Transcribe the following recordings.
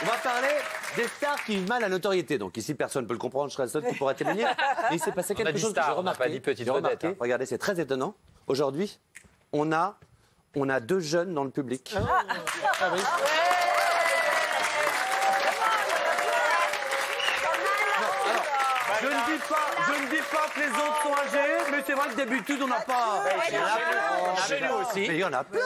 On va parler des stars qui vivent mal la notoriété. Donc ici, personne ne peut le comprendre, je serai le seul qui pourra témoigner. Mais il s'est passé quelque chose que j'ai remarqué. Pas dit petite vedette, hein. Regardez, c'est très étonnant. Aujourd'hui, on a 2 jeunes dans le public. Ah oui. Je ne dis pas que les autres sont âgés, mais c'est vrai que d'habitude, on n'a pas... Chez nous aussi. Mais il y en a plein.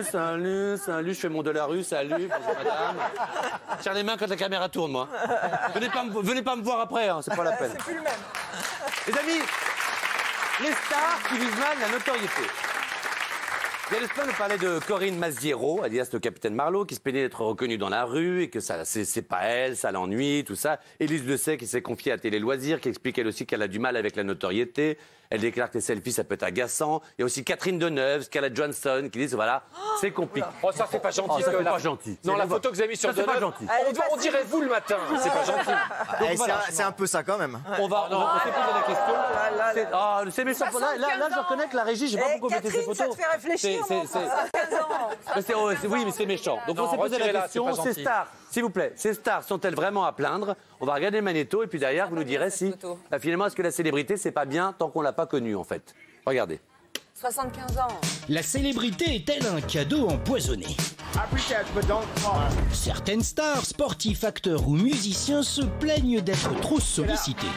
Salut, je fais mon de la rue, salut, bonjour madame. Serre les mains quand la caméra tourne, moi. Venez pas me voir après, hein, c'est pas la peine. C'est plus le même. Les amis, les stars qui vivent mal la notoriété. Il y a l'espoir de parler de Corinne Maziero, alias le capitaine Marlowe, qui se plaignait d'être reconnue dans la rue et que ça, c'est pas elle, ça l'ennuie, tout ça. Élise Lucet qui s'est confiée à Télé Loisirs, qui explique elle aussi qu'elle a du mal avec la notoriété. Elle déclare que les selfies, ça peut être agaçant. Il y a aussi Catherine Deneuve, Scarlett Johansson, qui disent voilà, c'est compliqué. Oh, ça, c'est pas gentil. Ça, c'est pas gentil. Non, la photo que vous avez mise sur c'est pas Deneuve, gentil. on dirait vous le matin. C'est pas gentil. C'est un peu ça quand même. On s'est posé la question. C'est méchant. Là, je reconnais que la régie, je sais pas pourquoi vous mettez ces photos. Ça te fait réfléchir. Oui, mais c'est méchant. Donc on s'est posé la question, ces stars, s'il vous plaît, ces stars sont-elles vraiment à plaindre? On va regarder le magnéto et puis derrière, vous nous direz si, finalement, est-ce que la célébrité, c'est pas bien tant qu'on l'a pas connue, en fait. Regardez. 75 ans. La célébrité est-elle un cadeau empoisonné? Certaines stars, sportifs, acteurs ou musiciens se plaignent d'être trop sollicités.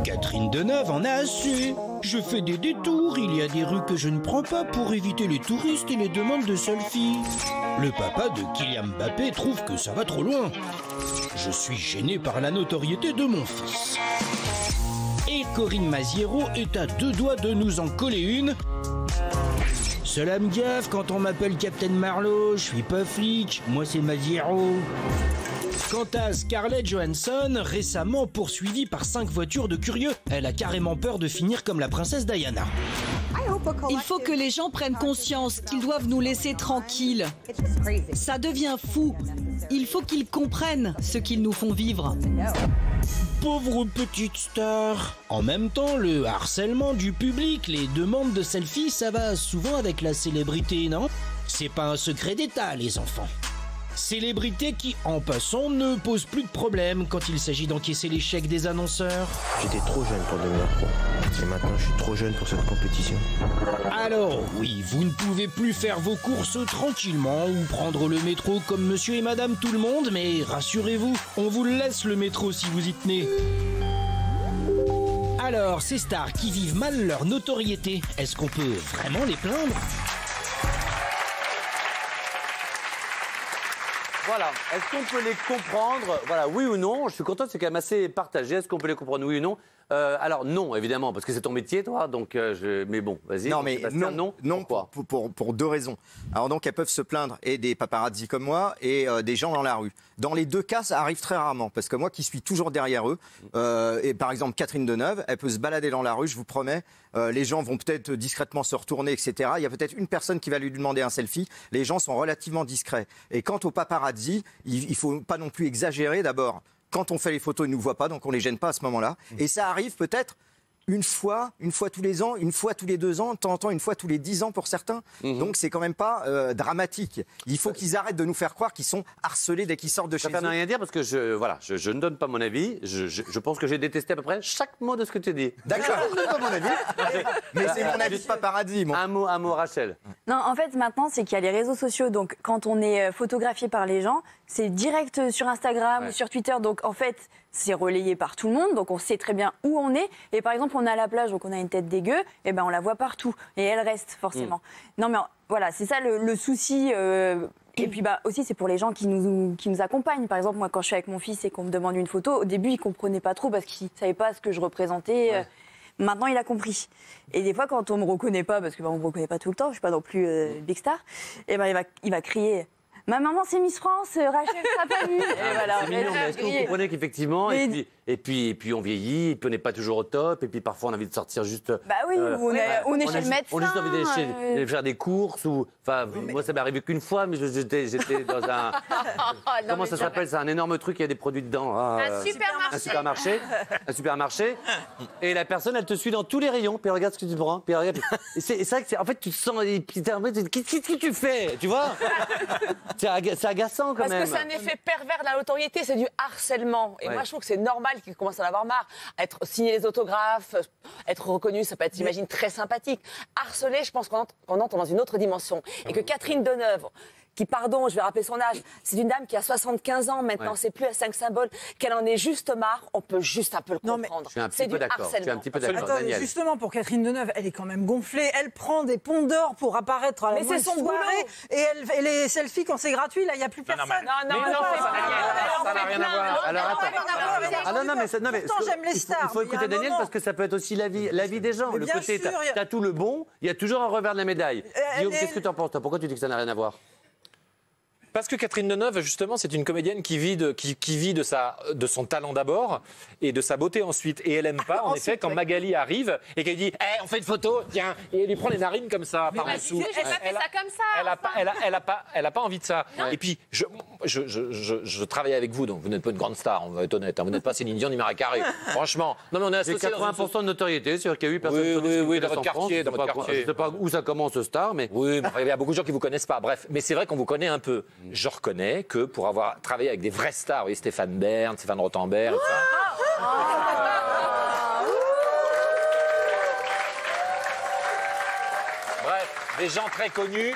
Catherine Deneuve en a assez. Je fais des détours, il y a des rues que je ne prends pas pour éviter les touristes et les demandes de selfies. Le papa de Kylian Mbappé trouve que ça va trop loin. Je suis gêné par la notoriété de mon fils. Et Corinne Maziero est à 2 doigts de nous en coller une. Cela me gaffe quand on m'appelle Captain Marlowe, je suis pas flic, moi c'est Maziero. Quant à Scarlett Johansson, récemment poursuivie par 5 voitures de curieux, elle a carrément peur de finir comme la princesse Diana. Il faut que les gens prennent conscience qu'ils doivent nous laisser tranquilles. Ça devient fou. Il faut qu'ils comprennent ce qu'ils nous font vivre. Pauvre petite star. En même temps, le harcèlement du public, les demandes de selfies, ça va souvent avec la célébrité, non? C'est pas un secret d'État, les enfants. Célébrité qui, en passant, ne pose plus de problème quand il s'agit d'encaisser l'échec des annonceurs. J'étais trop jeune pour devenir pro. Et maintenant, je suis trop jeune pour cette compétition. Alors, oui, vous ne pouvez plus faire vos courses tranquillement ou prendre le métro comme monsieur et madame tout le monde, mais rassurez-vous, on vous laisse le métro si vous y tenez. Alors, ces stars qui vivent mal leur notoriété, est-ce qu'on peut vraiment les plaindre ? Voilà. Est-ce qu'on peut les comprendre? Voilà, oui ou non? Je suis content, c'est quand même assez partagé. Est-ce qu'on peut les comprendre, oui ou non? Alors non, évidemment, parce que c'est ton métier, toi. Donc, mais bon, vas-y. Non, mais non, pour 2 raisons. Alors donc, elles peuvent se plaindre, et des paparazzis comme moi, et des gens dans la rue. Dans les 2 cas, ça arrive très rarement, parce que moi qui suis toujours derrière eux, et par exemple Catherine Deneuve, elle peut se balader dans la rue, je vous promets, les gens vont peut-être discrètement se retourner, etc. Il y a peut-être une personne qui va lui demander un selfie. Les gens sont relativement discrets. Et quant aux paparazzi, il faut pas non plus exagérer d'abord. Quand on fait les photos, ils ne nous voient pas, donc on les gêne pas à ce moment-là. Et ça arrive peut-être une fois tous les ans, une fois tous les 2 ans, de temps en temps, une fois tous les 10 ans pour certains. Donc c'est quand même pas dramatique. Il faut qu'ils arrêtent de nous faire croire qu'ils sont harcelés dès qu'ils sortent de chez eux. Ça ne veut rien dire parce que je ne donne pas mon avis. Je pense que j'ai détesté à peu près chaque mot de ce que tu dis. D'accord, je ne donne pas mon avis. Mais c'est mon avis de paparazzi. Un mot, Rachel. Non, en fait, maintenant, c'est qu'il y a les réseaux sociaux. Donc, quand on est photographié par les gens, c'est direct sur Instagram ou sur Twitter. Donc, en fait, c'est relayé par tout le monde. Donc, on sait très bien où on est. Et par exemple, on est à la plage, donc on a une tête dégueu. Et ben, on la voit partout. Et elle reste, forcément. Non, mais voilà, c'est ça le souci. Et puis aussi, c'est pour les gens qui nous accompagnent. Par exemple, moi, quand je suis avec mon fils et qu'on me demande une photo, au début, il ne comprenait pas trop parce qu'il ne savait pas ce que je représentais. Maintenant, il a compris. Et des fois, quand on ne me reconnaît pas, parce qu'on ne me reconnaît pas tout le temps, je ne suis pas non plus big star, et ben, il va crier Ma maman c'est Miss France, Rachel Sapanu. Et voilà. C'est mignon, mais est-ce que vous comprenez qu'effectivement, Mais- et puis on vieillit, et puis on n'est pas toujours au top, et puis parfois on a envie de sortir juste. Bah oui, on est chez le médecin. On a juste envie d'aller faire des courses ou. Enfin, moi ça m'est arrivé qu'une fois, mais j'étais dans un. Comment ça s'appelle? C'est un énorme truc, il y a des produits dedans. Un supermarché. Un supermarché. Et la personne, elle te suit dans tous les rayons, puis elle regarde ce que tu prends. Puis elle regarde, et c'est vrai que en fait, tu te sens. Qu'est-ce que tu fais? Tu vois? C'est agaçant quand Parce même. que c'est un effet pervers de la notoriété, c'est du harcèlement. Et Ouais. moi, je trouve que c'est normal qu'ils commencent à en avoir marre. Signer les autographes, être reconnu, ça peut être, j'imagine, très sympathique. Harceler, je pense qu'on entre dans une autre dimension. Et que Catherine Deneuve, qui, pardon, je vais rappeler son âge, c'est une dame qui a 75 ans maintenant, Ouais. c'est plus à 5 symboles, qu'elle en ait juste marre, on peut juste un peu le Non, mais- comprendre. Je suis un petit C'est peu du d'accord. Je suis un harcèlement. petit peu d'accord. Attends, Daniel. justement, pour Catherine Deneuve, elle est quand même gonflée. Elle prend des ponts d'or pour apparaître à la Mais c'est moindre son soirée. boulot. Et les selfies, quand c'est gratuit, là, il n'y a plus personne. Non, Mais non, c'est pas ça n'a rien à voir. Alors, attends. Ah non, mais Pourtant, j'aime les stars. Il faut mais il y a écouter un Daniel moment. parce que ça peut être aussi la vie des gens. Mais Le bien côté, sûr, il y a- t'as tout le bon, il y a toujours un revers de la médaille. Guillaume, elle- qu'est-ce que tu en penses, toi? Pourquoi tu dis que ça n'a rien à voir? Parce que Catherine Deneuve, justement, c'est une comédienne qui vit de son talent d'abord et de sa beauté ensuite. Et elle aime pas, en effet, quand Magali arrive et qu'elle dit on fait une photo, tiens, et elle lui prend les narines comme ça, par en dessous. J'ai pas fait ça comme ça. Elle a pas envie de ça. Et puis, je travaille avec vous, donc vous n'êtes pas une grande star, on va être honnête. Hein. Vous n'êtes pas Céline Dion ni Mariah Carey. Franchement. Non, mais on est J'ai associés dans une 80% de notoriété, c'est-à-dire qu'il y a eu personne Oui, dans votre quartier, dans votre quartier. Je ne sais pas où ça commence, ce star, mais. Oui, mais il y a beaucoup de gens qui vous connaissent pas. Bref, mais c'est vrai qu'on vous connaît un peu. Je reconnais que pour avoir travaillé avec des vrais stars, vous voyez, Stéphane Bern, Stéphane Rothenberg, tout ça. Bref, des gens très connus.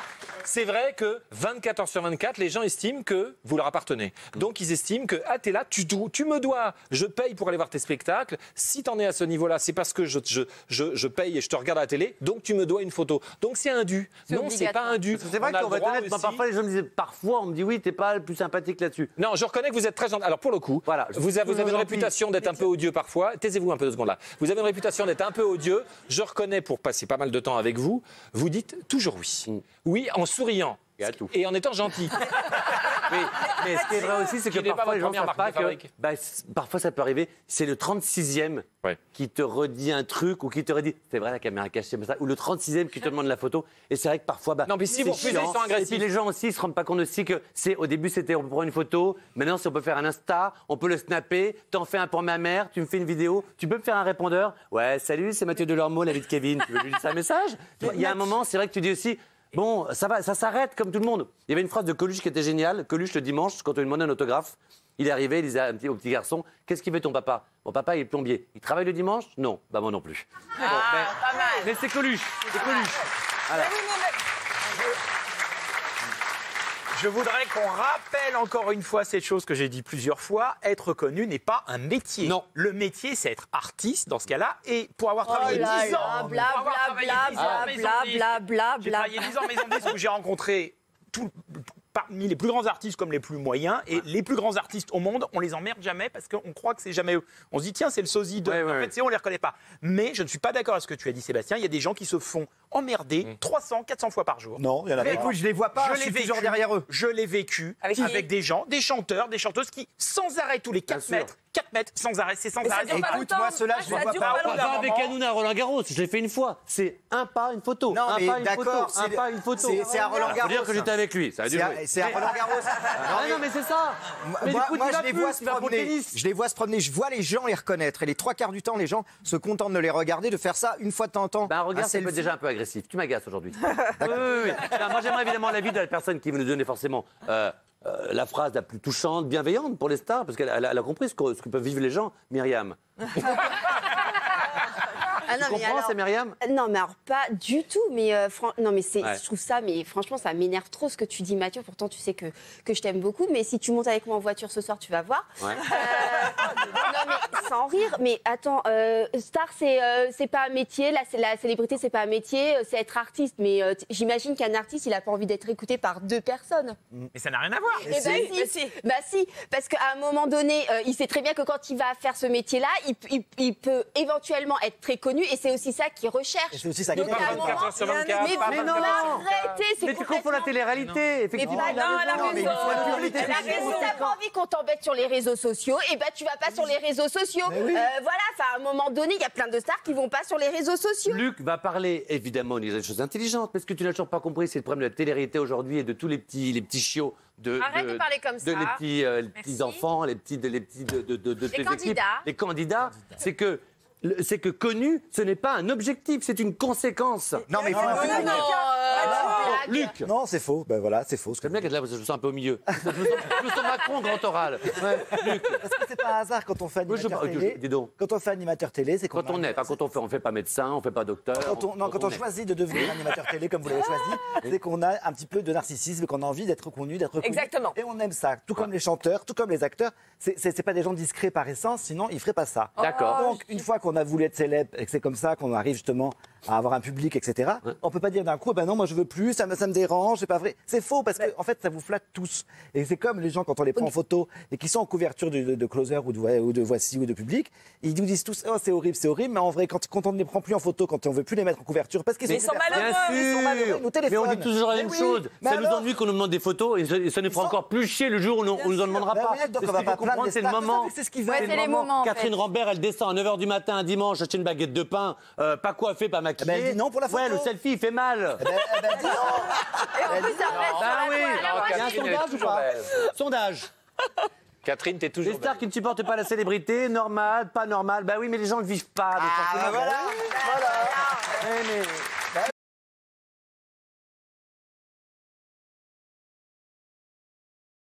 C'est vrai que 24 heures sur 24, les gens estiment que vous leur appartenez. Donc ils estiment que t'es là, tu me dois, je paye pour aller voir tes spectacles. Si t'en es à ce niveau-là, c'est parce que je paye et je te regarde à la télé, donc tu me dois une photo. Donc c'est un dû. Non, c'est pas un dû. C'est vrai On a qu'on va le être droit honnête, aussi- parfois les gens me disaient, parfois on me dit oui, t'es pas le plus sympathique là-dessus. Non, je reconnais que vous êtes très gentil. Alors pour le coup, Voilà, vous avez une gentil. réputation d'être un peu odieux parfois. Taisez-vous un peu 2 secondes là. Vous avez une réputation d'être un peu odieux. Je reconnais, pour passer pas mal de temps avec vous, vous dites toujours oui. Oui, en souriant. Et à tout. Et en étant gentil. Mais ce qui est vrai aussi, c'est que Qui n'est pas parfois les gens votre ne savent première pas marque de que. fabrique. Parfois ça peut arriver, c'est le 36e Ouais. qui te redit un truc ou qui te redit c'est vrai la caméra cachée, mais ça, ou le 36e qui te demande la photo. Et c'est vrai que parfois. Non, mais si c'est vous refusez, chiant. ils sont agressifs. Et puis les gens aussi ne se rendent pas compte aussi que au début c'était on peut prendre une photo, maintenant si on peut faire un Insta, on peut le snapper, t'en fais un pour ma mère, tu me fais une vidéo, tu peux me faire un répondeur. Ouais, salut, c'est Mathieu Delormeau, la vie de Kevin, tu veux lui laisser un message? Il y a un moment, c'est vrai que tu dis aussi. Bon, ça va, ça s'arrête comme tout le monde. Il y avait une phrase de Coluche qui était géniale. Coluche, le dimanche, quand on lui demandait un autographe, il est arrivé, il disait au petit garçon, qu'est-ce qu'il veut ton papa? Mon papa, il est plombier. Il travaille le dimanche? Non. Bah moi non plus. Bon, mais c'est Coluche. C'est Coluche. Voilà. Je voudrais qu'on rappelle encore une fois cette chose que j'ai dit plusieurs fois. Être connu n'est pas un métier. Non. Le métier, c'est être artiste dans ce cas-là. Et pour avoir travaillé 10 ans... bla pour avoir travaillé 10 ans en maison de disques, bla j'ai travaillé 10 ans en maison de disques où j'ai rencontré parmi les plus grands artistes comme les plus moyens. Et les plus grands artistes au monde, on les emmerde jamais parce qu'on croit que c'est jamais eux. On se dit, tiens, c'est le sosie de... Ouais, en fait, on les reconnaît pas. Mais je ne suis pas d'accord avec ce que tu as dit, Sébastien. Il y a des gens qui se font emmerder 300, 400 fois par jour. Non, il y en a pas. Écoute, je les vois pas, je suis toujours derrière eux. Je l'ai vécu avec des gens, des chanteurs, des chanteuses qui, sans arrêt, tous les 4 mètres, sans arrêt, c'est sans Mais ça arrêt. dure pas Écoute, longtemps. moi, ceux-là, je les Ça vois dure pas. pas Pas longtemps. avec Hanouna à Roland Garros, je l'ai fait une fois. C'est un pas, une photo. Non, un mais pas, une d'accord, photo. Un pas, une photo. c'est à Roland Faut Garros. dire que j'étais avec lui. Ça a dû jouer. C'est à Roland Garros. Ah non, mais c'est ça. Mais Moi, du coup, tu vas je les plus, vois se tu vas pour le promener. tennis. Je les vois se promener. Je vois les gens les reconnaître. Et les 3/4 du temps, les gens se contentent de les regarder, de faire ça une fois de temps en temps. Bah, regarde, Un ça peut être selfie. déjà un peu agressif. Tu m'agaces aujourd'hui. Oui. Non, moi, j'aimerais évidemment l'avis de la personne qui veut nous donner forcément la phrase la plus touchante, bienveillante pour les stars, parce qu'elle a compris ce que peuvent vivre les gens. Myriam. Ah non, Tu mais comprends, alors- c'est Myriam? Non, mais alors pas du tout. Mais non, mais Ouais. je trouve ça, mais franchement, ça m'énerve trop ce que tu dis, Mathieu. Pourtant, tu sais que je t'aime beaucoup. Mais si tu montes avec moi en voiture ce soir, tu vas voir. Ouais. Non, mais sans rire, mais attends, star, c'est pas un métier. La célébrité, c'est pas un métier. C'est être artiste. Mais j'imagine qu'un artiste, il a pas envie d'être écouté par 2 personnes. Mais ça n'a rien à voir. Eh ben si. Bah si, parce qu'à un moment donné, il sait très bien que quand il va faire ce métier-là, il peut éventuellement être très connu, et c'est aussi ça qu'il recherche. Et c'est aussi ça Donc, qu'il à un 24 moment- heures sur 24, mais pas mais 24 non, heures sur 24. arrêtez, c'est Mais tu confonds la télé-réalité, effectivement. Mais non, elle a Non, mais il faut la publicité, Elle a c'est raison. Si t'as pas envie qu'on t'embête sur les réseaux sociaux, et ben tu vas pas sur les réseaux sociaux. Voilà, enfin, à un moment donné, il y a plein de stars qui vont pas sur les réseaux sociaux. Luc va parler, évidemment, des choses intelligentes, mais ce que tu n'as toujours pas compris, c'est le problème de la télé-réalité aujourd'hui et de tous les petits chiots Arrête de parler comme ça. les petits enfants, les petits de tes équipes, candidats. les candidats, c'est que connu, ce n'est pas un objectif, c'est une conséquence. Non, mais il faut Luc, Non, c'est faux. Ben voilà, c'est faux. j'aime bien qu'être là parce que je me sens un peu au milieu. Je me sens Macron grand oral. Ouais, Luc. Parce que c'est pas un hasard quand on fait Moi, animateur télé. dis donc. Quand on fait animateur télé, c'est Quand on est, pas quand on fait pas médecin, on fait pas docteur. Quand on choisit de devenir animateur télé comme vous l'avez choisi, c'est qu'on a un petit peu de narcissisme, qu'on a envie d'être connu, d'être reconnu. Exactement. Et on aime ça. Tout comme les chanteurs, tout comme les acteurs. C'est pas des gens discrets par essence, sinon ils feraient pas ça. D'accord. Donc une fois qu'on a voulu être célèbre et que c'est comme ça qu'on arrive justement à avoir un public, etc. On peut pas dire d'un coup, ben non, moi je veux plus, ça me dérange, c'est pas vrai. C'est faux parce que en fait ça vous flatte tous. Et c'est comme les gens quand on les prend en photo et qui sont en couverture de Closer ou de Voici ou de Public, ils nous disent tous, oh c'est horrible, mais en vrai quand on ne les prend plus en photo, quand on veut plus les mettre en couverture, parce qu'ils sont Bien sûr, mais on dit toujours la même chose. Ça nous ennuie qu'on nous demande des photos et ça nous fera encore plus chier le jour où on nous en demandera pas. donc C'est on ce va qu'il pas faut comprendre, c'est le moment. C'est ce qui Ouais, c'est les moments. en fait. Catherine Rambert, elle descend à 9h du matin un dimanche, acheter une baguette de pain, pas coiffée, pas maquillée. elle dit non pour la photo. Ouais, le selfie, il fait mal. dis non. Et en plus, ça reste sur Bah la oui, toile. il y a un Catherine, elle est sondage ou toujours pas belle. Sondage. Catherine, t'es toujours Les stars belle. qui ne supportent pas la célébrité, normal, pas normal. Bah oui, mais les gens ne vivent pas. donc forcément, voilà. Mais-